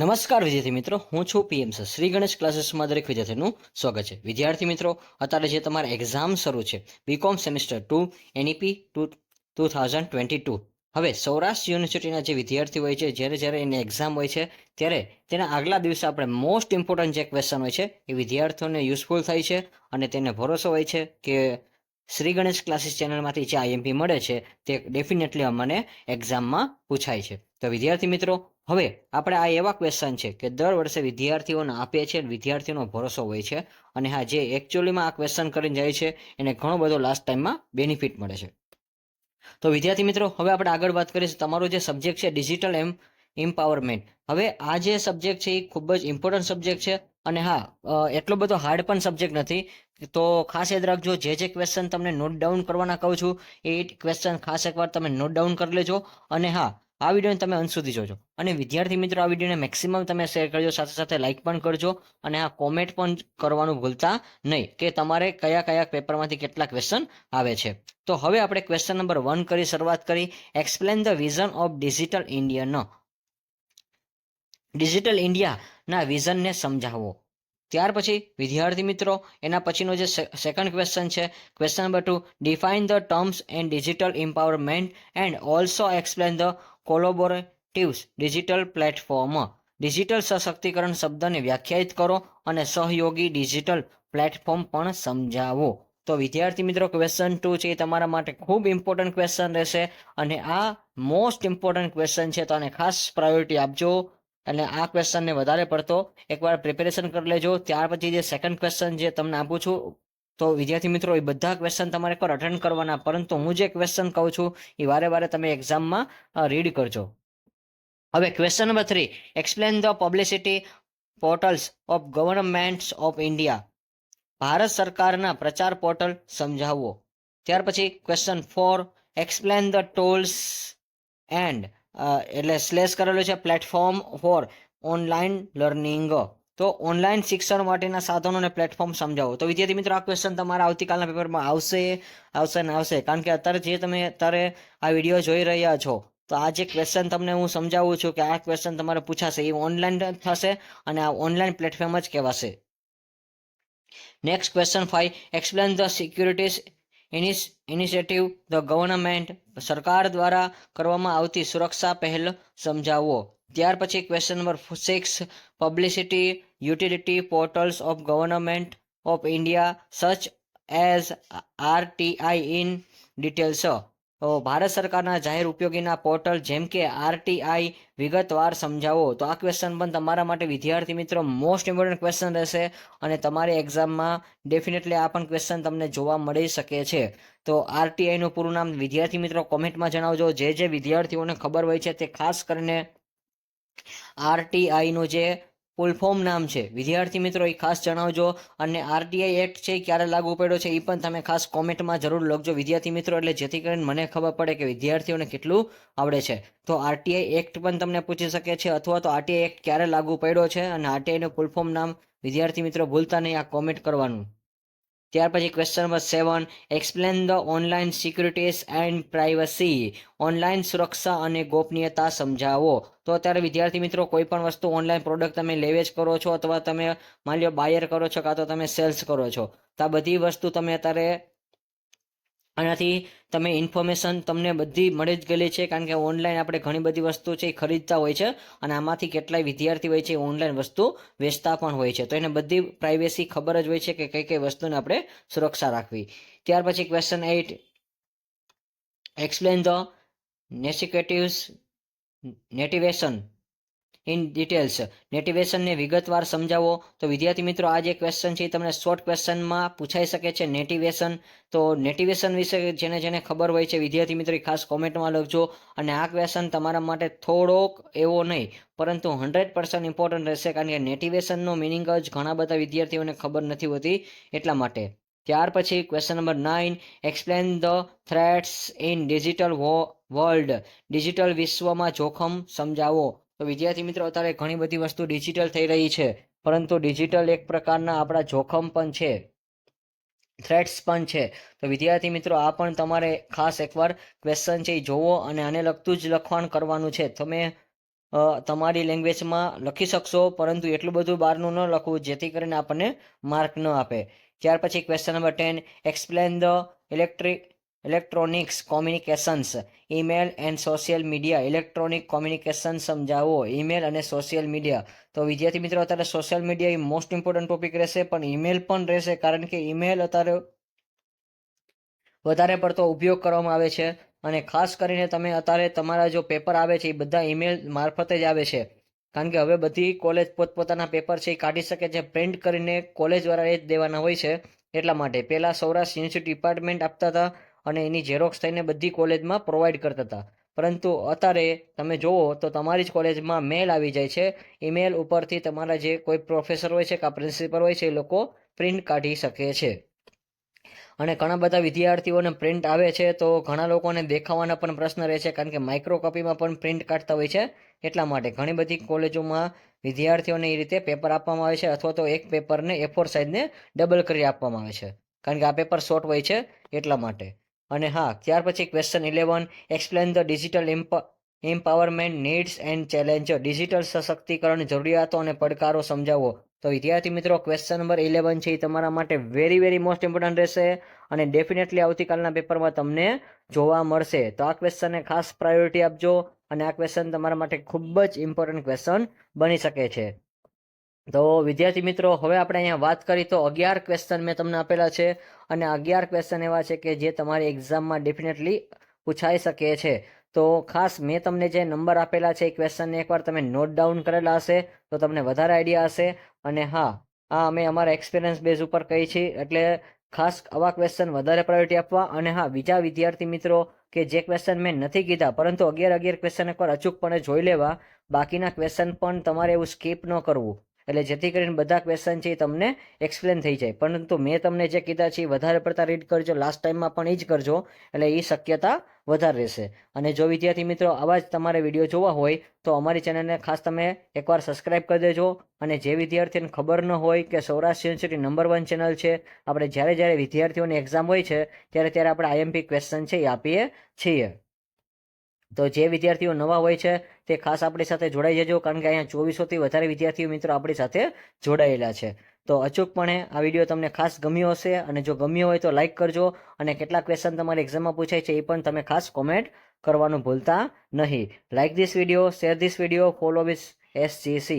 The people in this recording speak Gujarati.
નમસ્કાર વિદ્યાર્થી મિત્રો, હું છું પીએમ સર. શ્રી ગણેશ ક્લાસીસમાં દરેક વિદ્યાર્થીનું સ્વાગત છે. વિદ્યાર્થી મિત્રો, અત્યારે જે તમારા એક્ઝામ શરૂ છે, બીકોમ સેમેસ્ટર 2 એનઈપી 2022. હવે સૌરાષ્ટ્ર યુનિવર્સિટીના જે વિદ્યાર્થી હોય છે, જ્યારે એની એક્ઝામ હોય છે ત્યારે તેના આગલા દિવસે આપણે મોસ્ટ ઇમ્પોર્ટન્ટ જે ક્વેશ્ચન હોય છે એ વિદ્યાર્થીઓને યુઝફુલ થાય છે અને તેને ભરોસો હોય છે કે શ્રી ગણેશ ક્લાસીસ ચેનલમાંથી જે આઈએમપી મળે છે તે ડેફિનેટલી અમને એક્ઝામમાં પૂછાય છે. તો વિદ્યાર્થી મિત્રો, હવે આપણે આ એવા ક્વેશ્ચન છે કે દર વર્ષે વિદ્યાર્થીઓને આપીએ છીએ, વિદ્યાર્થીઓનો ભરોસો હોય છે અને હા, જે એકચ્યુઅલીમાં આ ક્વેશ્ચન કરીને જાય છે એને ઘણો બધો લાસ્ટ ટાઈમમાં બેનિફિટ મળે છે. તો વિદ્યાર્થી મિત્રો, હવે આપણે આગળ વાત કરીશું. તમારો જે સબ્જેક્ટ છે ડિજિટલ એમ્પાવરમેન્ટ. હવે આ જે સબ્જેક્ટ છે એ ખૂબ જ ઇમ્પોર્ટન્ટ સબ્જેક્ટ છે અને હા, એટલો બધો હાર્ડ પણ સબ્જેક્ટ નથી. તો ખાસ યાદ રાખજો, જે ક્વેશ્ચન તમને નોટ ડાઉન કરવાના કહું છું એ ક્વેશ્ચન ખાસ એકવાર તમે નોટ ડાઉન કરી લેજો. અને હા, આ વિડીયોને તમે અંત સુધી જોજો. અને વિદ્યાર્થી મિત્રો, આ વિડીયોને મેક્સિમમ તમે શેર કરજો, સાથે સાથે લાઇક પણ કરજો અને આ કોમેન્ટ પણ કરવાનું ભૂલતા નહીં કે તમારે કયા કયા પેપરમાંથી કેટલા ક્વેશ્ચન આવે છે. તો હવે આપણે ક્વેશ્ચન નંબર 1 કરી શરૂઆત કરી. Explain the vision of digital ઇન્ડિયાના વિઝનને સમજાવો. ત્યાર પછી વિદ્યાર્થી મિત્રો, એના પછીનો જે સેકન્ડ ક્વેશ્ચન છે, question number 2, define the terms and digital empowerment and also explain the collaboratives digital platform. Digital સશક્તિકરણ શબ્દને વ્યાખ્યાયિત કરો અને સહયોગી ડિજિટલ પ્લેટફોર્મ પણ સમજાવો. તો વિદ્યાર્થી મિત્રો, ક્વેશ્ચન 2 છે એ તમારા માટે ખૂબ ઇમ્પોર્ટન્ટ ક્વેશ્ચન રહેશે અને આ મોસ્ટ ઇમ્પોર્ટન્ટ ક્વેશ્ચન છે, તો આને ખાસ પ્રાયોરિટી આપજો અને આ ક્વેશ્ચનને વધારે પડતો એકવાર પ્રિપેરેશન કરી લેજો. ત્યાર પછી જે સેકન્ડ ક્વેશ્ચન જે તમને આપું છું, તો વિદ્યાર્થી મિત્રો, એ બધા ક્વેશ્ચન તમારે એકવાર અટેન્ડ કરવાના, પરંતુ હું જે ક્વેશ્ચન કહું છું એ વારે વારે તમે એક્ઝામમાં રીડ કરજો. હવે question number 3, explain the publicity portals of governments of India. ભારત સરકારના પ્રચાર પોર્ટલ સમજાવો. ત્યાર પછી question 4, explain the tools and એટલે સ્લેશ કરેલો છે પ્લેટફોર્મ ફોર ઓનલાઈન લર્નિંગ. તો ઓનલાઈન શિક્ષણ માટેના સાધનો અને પ્લેટફોર્મ સમજાવો. તો વિદ્યાર્થી મિત્રો, આ ક્વેશ્ચન તમારા આવતીકાલના પેપરમાં આવશે, કારણ કે અત્યારે આ વિડીયો જોઈ રહ્યા છો, તો આ જે ક્વેશ્ચન તમને હું સમજાવું છું કે આ ક્વેશ્ચન તમારે પૂછાશે એ ઓનલાઈન થશે અને આ ઓનલાઈન પ્લેટફોર્મ જ કહેવાશે. Next question 5, explain the securities initiative the government. સરકાર દ્વારા કરવામાં આવતી સુરક્ષા પહેલ સમજાવો. ત્યાર પછી question number 6, publicity utility portals of government of India such as RTI in details. Bharat સરકારના જાહેર ઉપયોગીના પોર્ટલ જેમ કે આરટીઆઈ વિગતવાર સમજાવો. તો આ ક્વેશ્ચન પણ તમારા માટે વિદ્યાર્થી મિત્રો મોસ્ટ ઇમ્પોર્ટન્ટ ક્વેશ્ચન રહેશે અને તમારી એક્ઝામમાં ડેફિનેટલી આ પણ ક્વેશ્ચન તમને જોવા મળી શકે છે. તો આરટીઆઈનું પૂરું નામ વિદ્યાર્થી મિત્રો કોમેન્ટમાં જણાવજો. જે વિદ્યાર્થીઓને ખબર હોય છે તે ખાસ કરીને આરટીઆઈનું જે ફૂલ ફોર્મ નામ છે વિદ્યાર્થી મિત્રો એ ખાસ જણાવજો. અને આરટીઆઈ એક્ટ છે ક્યારે લાગુ પડ્યો છે એ પણ તમે ખાસ કોમેન્ટમાં જરૂર લખજો વિદ્યાર્થી મિત્રો, એટલે જેથી કરીને મને ખબર પડે કે વિદ્યાર્થીઓને કેટલું આવડે છે. તો આરટીઆઈ એક્ટ પણ તમને પૂછી શકે છે, અથવા તો આરટીઆઈ એક્ટ ક્યારે લાગુ પડ્યો છે અને આરટીઆઈનું ફૂલ ફોર્મ નામ વિદ્યાર્થી મિત્રો ભૂલતા નહીં આ કોમેન્ટ કરવાનું. ત્યાર પછી question number 7, explain the online securities and privacy. Online સુરક્ષા અને ગોપનીયતા સમજાવો. તો અત્યારે વિદ્યાર્થી મિત્રો, કોઈ પણ વસ્તુ ઓનલાઈન પ્રોડક્ટ તમે લેવેચ કરો છો અથવા તમે માની લો બાયર કરો છો કાં તો તમે સેલ્સ કરો છો, તો આ બધી વસ્તુ તમે અત્યારે આનાથી તમે ઇન્ફોર્મેશન તમને બધી મળી જ ગયેલી છે, કારણ કે ઓનલાઈન આપણે ઘણી બધી વસ્તુ છે એ ખરીદતા હોય છે અને આમાંથી કેટલાય વિદ્યાર્થી હોય છે ઓનલાઈન વસ્તુ વેચતા પણ હોય છે. તો એને બધી પ્રાઇવેસી ખબર જ હોય છે કે કઈ વસ્તુને આપણે સુરક્ષા રાખવી. ત્યાર પછી ક્વેશ્ચન 8, એક્સપ્લેન ધ નેટિવેશન ઇન ડિટેલ્સ. નેટિવેશનને વિગતવાર સમજાવો. તો વિદ્યાર્થી મિત્રો, આ જે ક્વેશ્ચન છે એ તમને શોર્ટ ક્વેશ્ચનમાં પૂછાઈ શકે છે. નેટિવેશન, તો નેટિવેશન વિશે જેને ખબર હોય છે વિદ્યાર્થી મિત્રો ખાસ કોમેન્ટમાં લખજો. અને આ ક્વેશ્ચન તમારા માટે થોડોક એવો નહીં પરંતુ 100% ઇમ્પોર્ટન્ટ રહેશે, કારણ કે નેટિવેશનનો મિનિંગ જ ઘણા બધા વિદ્યાર્થીઓને ખબર નથી હોતી એટલા માટે. ત્યાર પછી question number 9, explain the threats in digital world. Digital વિશ્વમાં જોખમ સમજાવો. તો વિદ્યાર્થી મિત્રો, અત્યારે ઘણી બધી વસ્તુ ડિજિટલ થઈ રહી છે, પરંતુ ડિજિટલ એક પ્રકારના આપણા જોખમ પણ છે, થ્રેટ્સ પણ છે. તો વિદ્યાર્થી મિત્રો, આ પણ તમારે ખાસ એકવાર ક્વેશ્ચન છે એ જોવો અને આને લગતું જ લખવાનું કરવાનું છે. તમે તમારી લેંગ્વેજમાં લખી શકશો, પરંતુ એટલું બધું બહારનું ન લખવું જેથી કરીને આપણને માર્ક ન આપે. ત્યાર પછી question number 10, explain the electronics communications email and social media. Electronic communication સમજાવો, ઈમેલ અને સોશિયલ મીડિયા. તો વિદ્યાર્થી મિત્રો, અત્યારે સોશિયલ મીડિયા એ મોસ્ટ ઇમ્પોર્ટન્ટ ટોપિક રહેશે, પણ ઈમેલ પણ રહેશે, કારણ કે ઈમેલ અત્યારે વધારે પડતો ઉપયોગ કરવામાં આવે છે. અને ખાસ કરીને તમે અત્યારે તમારા જો પેપર આવે છે એ બધા ઈમેલ મારફતે જ આવે છે, કારણ કે હવે બધી કોલેજ પોતપોતાના પેપર છે એ કાઢી શકે છે, પ્રિન્ટ કરીને કોલેજ દ્વારા એ જ દેવાના હોય છે. એટલા માટે પહેલાં સૌરાષ્ટ્ર યુનિવર્સિટી ડિપાર્ટમેન્ટ આપતા હતા અને એની ઝેરોક્સ થઈને બધી કોલેજમાં પ્રોવાઈડ કરતા હતા. પરંતુ અત્યારે તમે જુઓ તો તમારી જ કોલેજમાં મેલ આવી જાય છે. ઈમેલ ઉપરથી તમારા જે કોઈ પ્રોફેસર હોય છે કે પ્રિન્સિપલ હોય છે એ લોકો પ્રિન્ટ કાઢી શકે છે. અને ઘણા બધા વિદ્યાર્થીઓને પ્રિન્ટ આવે છે, તો ઘણા લોકોને દેખાવાના પણ પ્રશ્ન રહે છે, કારણ કે માઇક્રો કોપીમાં પણ પ્રિન્ટ કાઢતા હોય છે. એટલા માટે ઘણી બધી કોલેજોમાં વિદ્યાર્થીઓને એ રીતે પેપર આપવામાં આવે છે, અથવા તો એક પેપરને A4 સાઇઝને ડબલ કરી આપવામાં આવે છે, કારણ કે આ પેપર શોર્ટ હોય છે એટલા માટે. અને હા, ત્યાર પછી question 11, explain the digital empowerment needs and challenge. Digital સશક્તિકરણ જરૂરિયાતો અને પડકારો સમજાવો. તો વિદ્યાર્થી મિત્રો, ક્વેશ્ચન નંબર 11 છે એ તમારા માટે વેરી વેરી મોસ્ટ ઇમ્પોર્ટન્ટ રહેશે અને ડેફિનેટલી આવતીકાલના પેપરમાં તમને જોવા મળશે. તો આ ક્વેશ્ચનને ખાસ પ્રાયોરિટી આપજો અને આ ક્વેશ્ચન તમારા માટે ખૂબ જ ઇમ્પોર્ટન્ટ ક્વેશ્ચન બની શકે છે. તો વિદ્યાર્થી મિત્રો, હવે આપણે અહીંયા વાત કરી તો 11 ક્વેશ્ચન મેં તમને આપેલા છે અને 11 ક્વેશ્ચન એવા છે કે જે તમારી એક્ઝામમાં ડેફિનેટલી પૂછાઈ શકે છે. તો ખાસ મેં તમને જે નંબર આપેલા છે એ ક્વેશ્ચનને એકવાર તમે નોટ ડાઉન કરેલા હશે તો તમને વધારે આઈડિયા હશે. અને હા, આ અમે અમારા એક્સપિરિયન્સ બેઝ ઉપર કહી છીએ, એટલે ખાસ આવા ક્વેશ્ચન વધારે પ્રાયોરિટી આપવા. અને હા, બીજા વિદ્યાર્થી મિત્રો કે જે ક્વેશ્ચન મેં નથી કીધા, પરંતુ 11 ક્વેશ્ચન એકવાર અચૂકપણે જોઈ લેવા. બાકીના ક્વેશ્ચન પણ તમારે એવું સ્કીપ ન કરવું, એટલે જેથી કરીને બધા ક્વેશ્ચન છે એ તમને એક્સપ્લેન થઈ જાય. પરંતુ મેં તમને જે કીધા છે એ વધારે પડતા રીડ કરજો, લાસ્ટ ટાઈમમાં પણ એ જ કરજો, એટલે એ શક્યતા વધારે રહેશે. અને જો વિદ્યાર્થી મિત્રો આવા જ તમારે વિડીયો જોવા હોય તો અમારી ચેનલને ખાસ તમે એકવાર સબસ્ક્રાઇબ કરી દેજો. અને જે વિદ્યાર્થીને ખબર ન હોય કે સૌરાષ્ટ્ર યુનિવર્સિટી નંબર 1 ચેનલ છે, આપણે જ્યારે વિદ્યાર્થીઓની એક્ઝામ હોય છે ત્યારે આપણે IMP ક્વેશ્ચન છે એ આપીએ છીએ. તો જે વિદ્યાર્થીઓ નવા હોય છે તે ખાસ આપણી સાથે જોડાઈ જજો, કારણ કે અહીંયા 2400થી વધારે વિદ્યાર્થીઓ મિત્રો આપણી સાથે જોડાયેલા છે. તો અચૂકપણે આ વિડીયો તમને ખાસ ગમ્યો હશે, અને જો ગમ્યો હોય તો લાઇક કરજો, અને કેટલા ક્વેશ્ચન તમારી એક્ઝામમાં પૂછાય છે એ પણ તમે ખાસ કોમેન્ટ કરવાનું ભૂલતા નહીં. Like this video, share this video, follow with SGC.